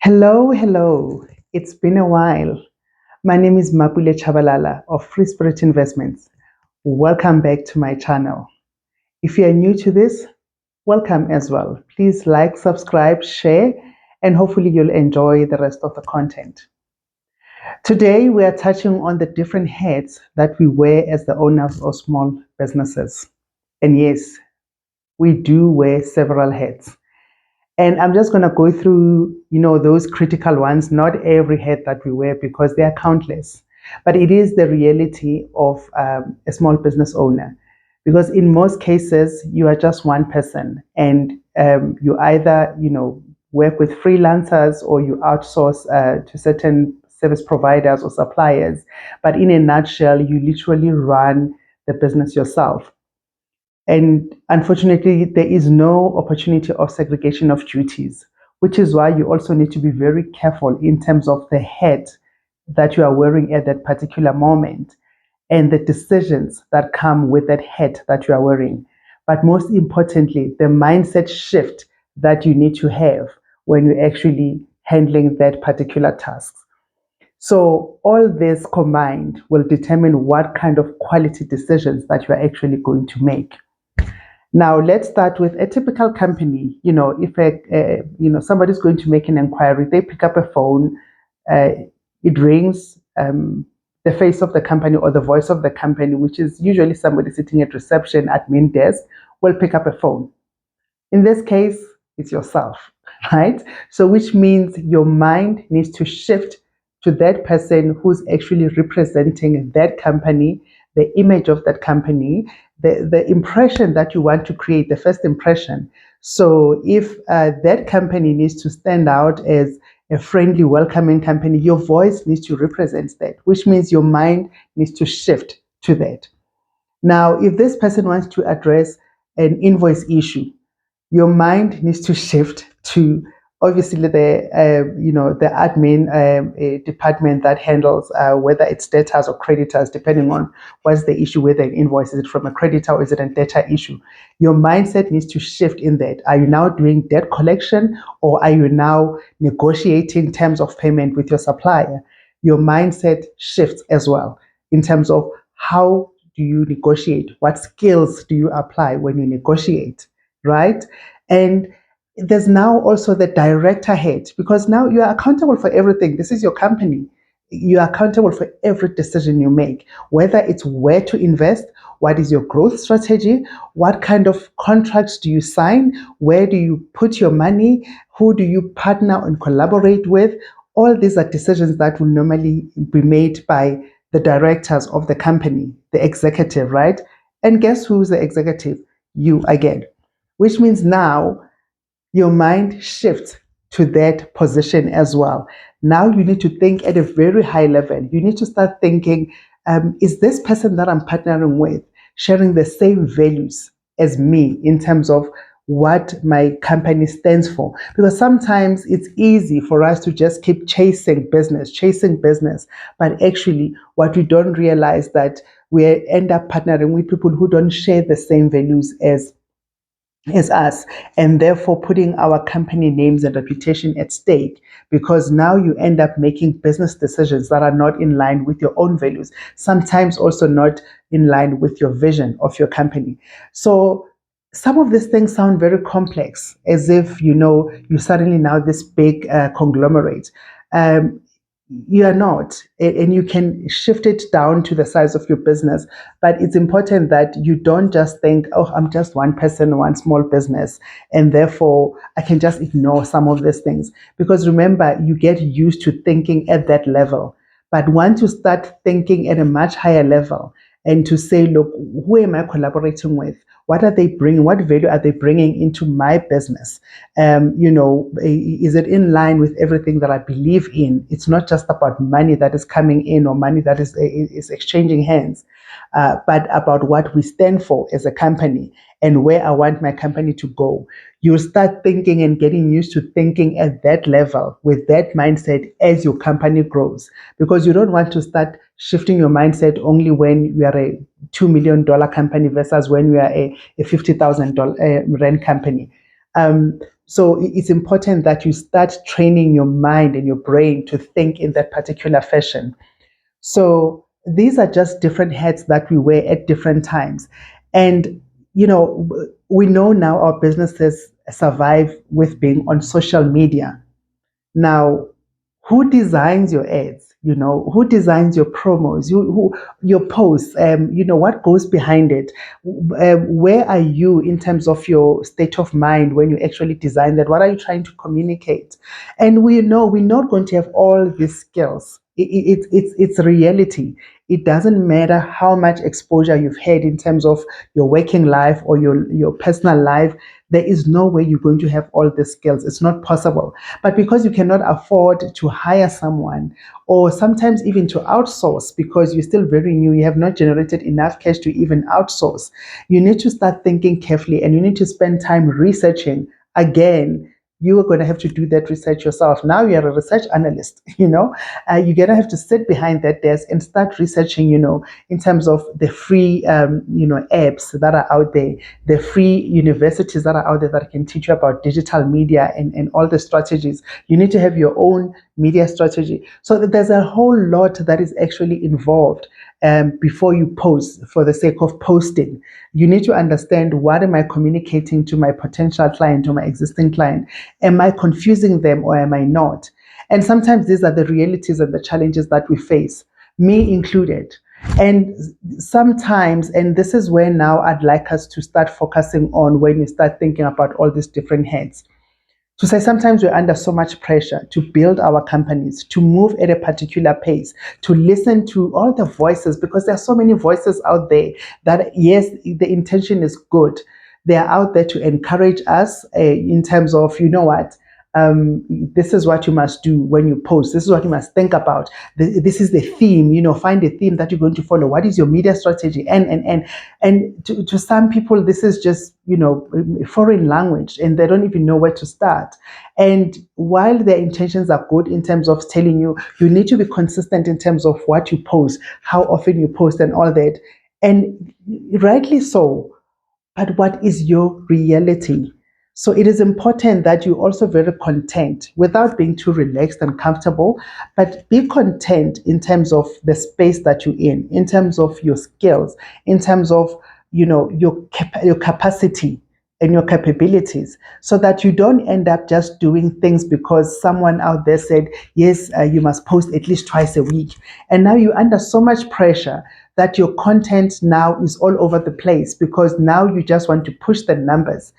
Hello, hello. It's been a while. My name is Mapule Chabalala of Free Spirit Investments. Welcome back to my channel. If you are new to this, welcome as well. Please like, subscribe, share, and hopefully you'll enjoy the rest of the content. Today, we are touching on the different hats that we wear as the owners of small businesses. And yes, we do wear several hats. And I'm just going to go through, those critical ones, not every hat that we wear because they are countless. But it is the reality of a small business owner. Because in most cases, you are just one person and you either, work with freelancers or you outsource to certain service providers or suppliers. But in a nutshell, you literally run the business yourself. And unfortunately, there is no opportunity of segregation of duties, which is why you also need to be very careful in terms of the hat that you are wearing at that particular moment and the decisions that come with that hat that you are wearing. But most importantly, the mindset shift that you need to have when you're actually handling that particular task. So all this combined will determine what kind of quality decisions that you are actually going to make. Now, let's start with a typical company. If somebody's going to make an inquiry, they pick up a phone, uh, it rings. The face of the company or the voice of the company, which is usually somebody sitting at reception, admin desk, will pick up a phone. In this case, it's yourself, right? So, which means your mind needs to shift to that person who's actually representing that company, the image of that company, the impression that you want to create, the first impression. So, if that company needs to stand out as a friendly, welcoming company, your voice needs to represent that, which means your mind needs to shift to that. Now, if this person wants to address an invoice issue, your mind needs to shift to obviously the admin department that handles whether it's debtors or creditors, depending on what's the issue with an invoice. Is it from a creditor or is it a debtor issue? Your mindset needs to shift in that. Are you now doing debt collection or are you now negotiating terms of payment with your supplier? Your mindset shifts as well in terms of how do you negotiate? What skills do you apply when you negotiate? Right? And there's now also the director head because now you are accountable for everything. This is your company. You are accountable for every decision you make, whether it's where to invest, what is your growth strategy, what kind of contracts do you sign, where do you put your money, who do you partner and collaborate with. All these are decisions that will normally be made by the directors of the company, the executive, right? And guess who's the executive? You again, which means now your mind shifts to that position as well. Now you need to think at a very high level. You need to start thinking, is this person that I'm partnering with sharing the same values as me in terms of what my company stands for? Because sometimes it's easy for us to just keep chasing business. But actually, what we don't realize that we end up partnering with people who don't share the same values as us, and therefore putting our company names and reputation at stake, because now you end up making business decisions that are not in line with your own values, sometimes also not in line with your vision of your company. So some of these things sound very complex, as if you suddenly now this big conglomerate. You are not, and you can shift it down to the size of your business. But it's important that you don't just think, oh, I'm just one person, one small business, and therefore I can just ignore some of these things. Because remember, you get used to thinking at that level. But once you start thinking at a much higher level and to say, look, who am I collaborating with? What are they bringing? What value are they bringing into my business? Is it in line with everything that I believe in? It's not just about money that is coming in or money that is exchanging hands, but about what we stand for as a company and where I want my company to go. You start thinking and getting used to thinking at that level with that mindset as your company grows, because you don't want to start shifting your mindset only when you are a $2 million company versus when you are a $50,000 rent company. So it's important that you start training your mind and your brain to think in that particular fashion. So these are just different hats that we wear at different times. And, we know now our businesses survive with being on social media. Now, who designs your ads? Who designs your promos? Your posts? What goes behind it? Where are you in terms of your state of mind when you actually design that? What are you trying to communicate? And we know we're not going to have all these skills. It's reality. It doesn't matter how much exposure you've had in terms of your working life or your personal life. There is no way you're going to have all the skills. It's not possible. But because you cannot afford to hire someone or sometimes even to outsource because you're still very new, you have not generated enough cash to even outsource, you need to start thinking carefully and you need to spend time researching again. You are going to have to do that research yourself. Now you're a research analyst, you're going to have to sit behind that desk and start researching, in terms of the free, apps that are out there, the free universities that are out there that can teach you about digital media and all the strategies. You need to have your own media strategy. So that there's a whole lot that is actually involved before you post for the sake of posting. You need to understand, what am I communicating to my potential client, to my existing client? Am I confusing them or am I not? And sometimes these are the realities and the challenges that we face, me included. And sometimes, and this is where now I'd like us to start focusing on when you start thinking about all these different heads. To say sometimes we're under so much pressure to build our companies, to move at a particular pace, to listen to all the voices, because there are so many voices out there that, yes, the intention is good. They are out there to encourage us in terms of, this is what you must do when you post. This is what you must think about. This is the theme. Find a theme that you're going to follow. What is your media strategy? And to some people, this is just foreign language, and they don't even know where to start. And while their intentions are good in terms of telling you, you need to be consistent in terms of what you post, how often you post, and all that. And rightly so. But what is your reality? So it is important that you're also very content without being too relaxed and comfortable, but be content in terms of the space that you're in terms of your skills, in terms of your capacity and your capabilities, so that you don't end up just doing things because someone out there said, yes, you must post at least twice a week. And now you're under so much pressure that your content now is all over the place because now you just want to push the numbers.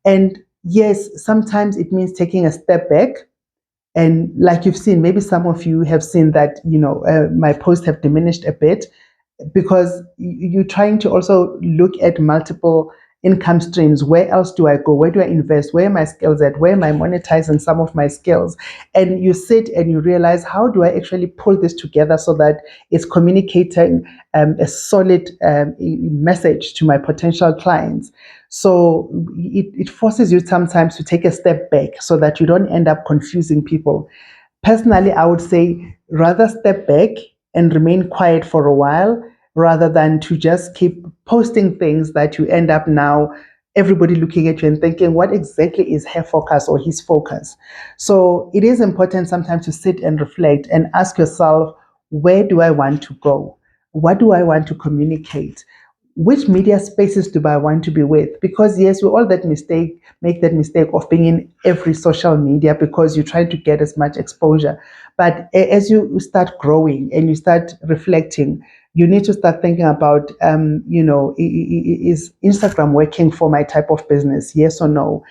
And yes, sometimes it means taking a step back. And like you've seen, maybe some of you have seen that, my posts have diminished a bit because you're trying to also look at multiple income streams. Where else do I go? Where do I invest? Where are my skills at? Where am I monetizing some of my skills? And you sit and you realize, how do I actually pull this together so that it's communicating a solid message to my potential clients? So it forces you sometimes to take a step back so that you don't end up confusing people. Personally, I would say rather step back and remain quiet for a while rather than to just keep posting things that you end up now everybody looking at you and thinking, what exactly is her focus or his focus? So it is important sometimes to sit and reflect and ask yourself, where do I want to go? What do I want to communicate? Which media spaces do I want to be with? Because yes, we all make that mistake of being in every social media because you're trying to get as much exposure. But as you start growing and you start reflecting, you need to start thinking about, is Instagram working for my type of business? Yes or no?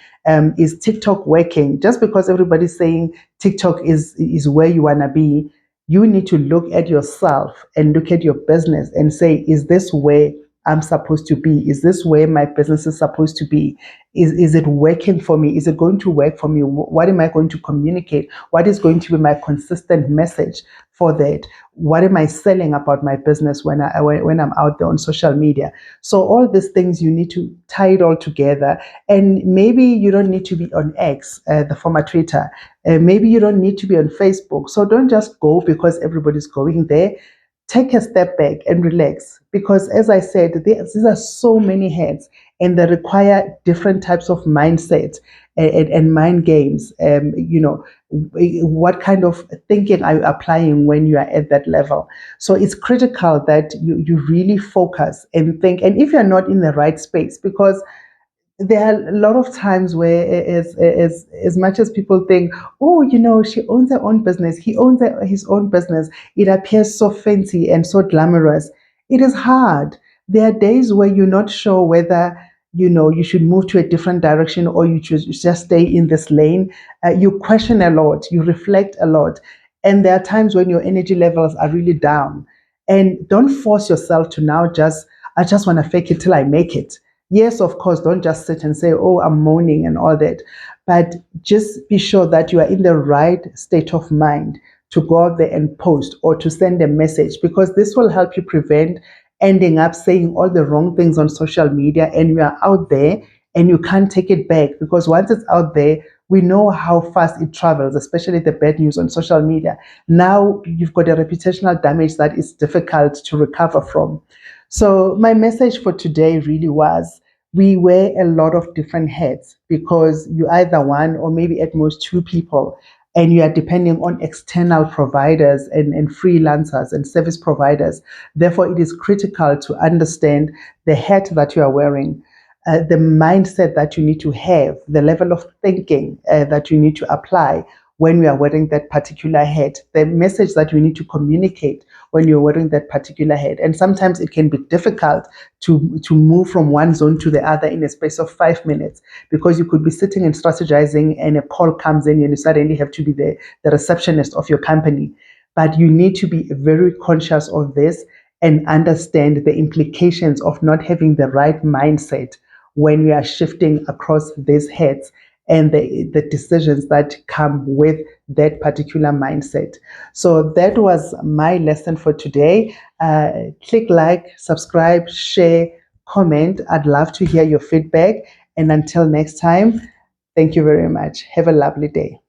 Is TikTok working? Just because everybody's saying TikTok is where you want to be, you need to look at yourself and look at your business and say, is this where I'm supposed to be? Is this where my business is supposed to be? Is it working for me? Is it going to work for me? What am I going to communicate? What is going to be my consistent message for that? What am I selling about my business when I'm out there on social media? So all these things, you need to tie it all together. And maybe you don't need to be on X, the former Twitter. Maybe you don't need to be on Facebook. So don't just go because everybody's going there. take a step back and relax, because as I said, these are so many heads, and they require different types of mindset and mind games. What kind of thinking are you applying when you are at that level? So it's critical that you really focus and think, and if you're not in the right space, because there are a lot of times where, as much as people think, oh, she owns her own business, he owns his own business, it appears so fancy and so glamorous. It is hard. There are days where you're not sure whether you should move to a different direction, or you should just stay in this lane. You question a lot, you reflect a lot, and there are times when your energy levels are really down. And don't force yourself to now I just want to fake it till I make it. Yes, of course, don't just sit and say, oh, I'm moaning and all that. But just be sure that you are in the right state of mind to go out there and post or to send a message, because this will help you prevent ending up saying all the wrong things on social media, and you are out there and you can't take it back, because once it's out there, we know how fast it travels, especially the bad news on social media. Now you've got a reputational damage that is difficult to recover from. So my message for today really was, we wear a lot of different hats, because you're either one or maybe at most two people, and you are depending on external providers and freelancers and service providers. Therefore, it is critical to understand the hat that you are wearing, the mindset that you need to have, the level of thinking that you need to apply when you are wearing that particular hat, the message that you need to communicate when you're wearing that particular hat. And sometimes it can be difficult to move from one zone to the other in a space of 5 minutes, because you could be sitting and strategizing and a call comes in and you suddenly have to be the receptionist of your company. But you need to be very conscious of this and understand the implications of not having the right mindset when we are shifting across these heads, and the decisions that come with that particular mindset. So that was my lesson for today. Click like, subscribe, share, comment. I'd love to hear your feedback. And until next time, thank you very much. Have a lovely day.